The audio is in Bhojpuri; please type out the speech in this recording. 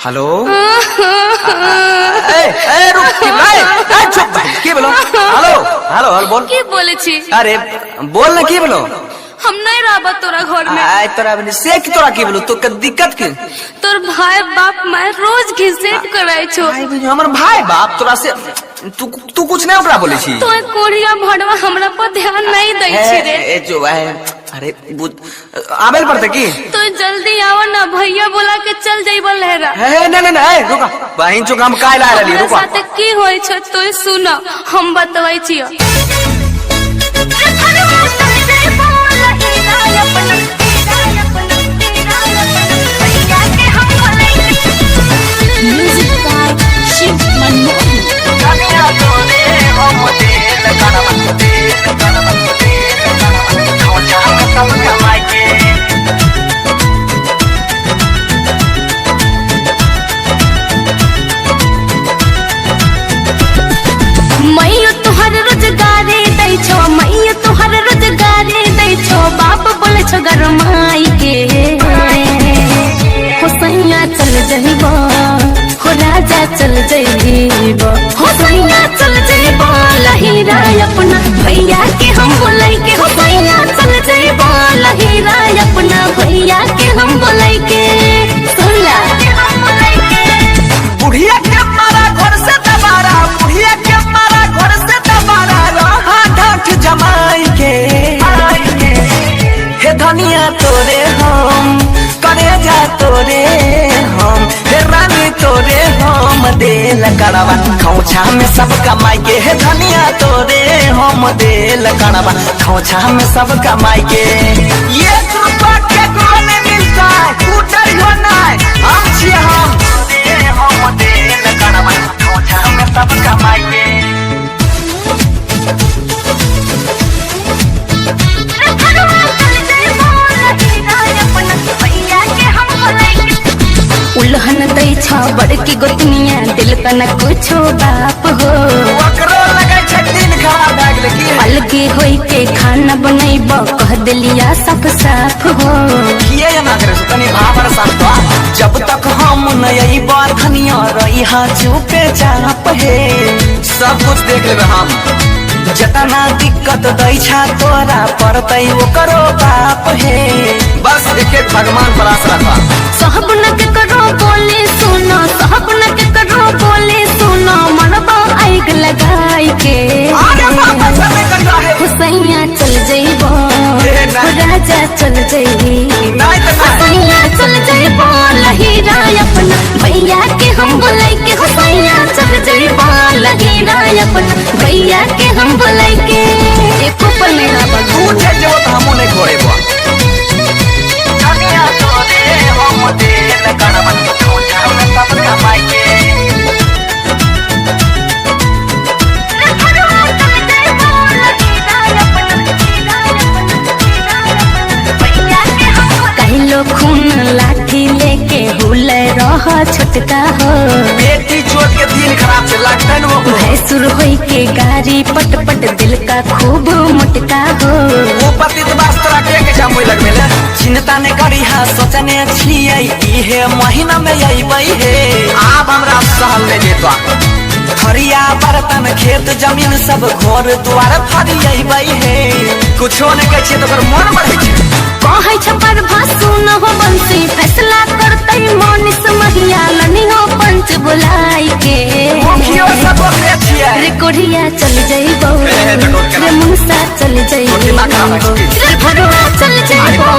हेलो चुप की बोलो हेलो हेलो हेलो बोल की बोले छी अरे बोल ना की बोलो हम नहीं रहबा तोरा घर में आय तोरा बनी से की तोरा की बोलो तो दिक्कत की तोर भाई बाप मैं रोज घिसेट कराय छो भाई बहन हमर भाई बाप तोरा से तू कुछ नहीं ओकरा बोले छी तो कोढ़िया भड़वा हमरा पर ध्यान नहीं दै छी रे ए जो अरे आवेल पड़ते की तो जल्दी आओ ना भैया बोला के चल जाइबो लहरा नहीं रुका बहन चुक हम काहे ला रहली रुका साथे की होय छ तो सुन हम बतबै छियो मैयो तुहर रोजगारे दै छो मैयो तुहर रोजगारे दै छो बाप बोले छो गरमाई के हो सैया चल जइबो हो राजा चल जइबो हो सैया चल जइबो लहीरा अपना भैया के हम बोलै के हो सैया चल जइबो लहीरा अपना भैया के हम बोलै के सुनला बुढ़िया के मारा घर से दबारा बुढ़िया के मारा घर से दबारा रहा ढाठ जमाई के हे धनिया तोरे हम करे जा तोरे हम हे रानी तोरे हम देल कड़वा खौछा में सब कमाई के हे धनिया तोरे हम देल कड़वा खौछा में सब कमाई के ये रुपया के कोने मिलता है कूटर होना है हम छिए हम देल कड़वा खौछा में सब कमाई के उल्हन दै छ बड़की गोतनिया दिल तना कुछो बाप हो ओकरो लगे छै दिन खराब भ गेल की अलगे होई के खाना बनैब कह देलिया साफ साफ हो किए ना करे तनी भावर साफ जब तक हम नहीं बार धनिया रही हा चुपे चाप है सब कुछ देख लेबे हम जतना दिक्कत दै छा तोरा पड़तै ओकरो बाप है बस एक भगवान पर आस रखा सब न के करो बोले सुनो सब न के करो बोले सुनो मनबा आग लगाई के हुसैया चल जइबो राजा चल जइबो हुसैया चल जइबो लहीरा अपना भैया के हम बोलै के हुसैया चल जइबो लहीरा अपना भैया के हम बोलै के एको पल नहीं रह तू जो हम नहीं खोएबो धनिया तोरे हम देल कड़वा खौछा में सब कमाई के कहलो खून लाठी लेके हुले रह छोटका हो बेटी चोट के दिन खराब से लगता है वो भैंसुर होई के गाड़ी पट पट दिल का खूब मोटका हो वो पति तो बस तोरा के जाम लग गेले चिंता ने करी हा सोचने छियै इहे महीना में अइबै हे आब हमरा सहल ले जेतो हरिया बर्तन खेत जमीन सब घर द्वार फरी अइबै हे कुछो ने कहै छै तो मन बढ़ै छै कहै छ पर भासु न हो बंसी फैसला करतै मनीष महिया लनी हो पंच बुलाई के मुखियो सब के छियै रे कोढ़िया चल जइबो रे मुंसा चल जइबो रे भरवा चल जइबो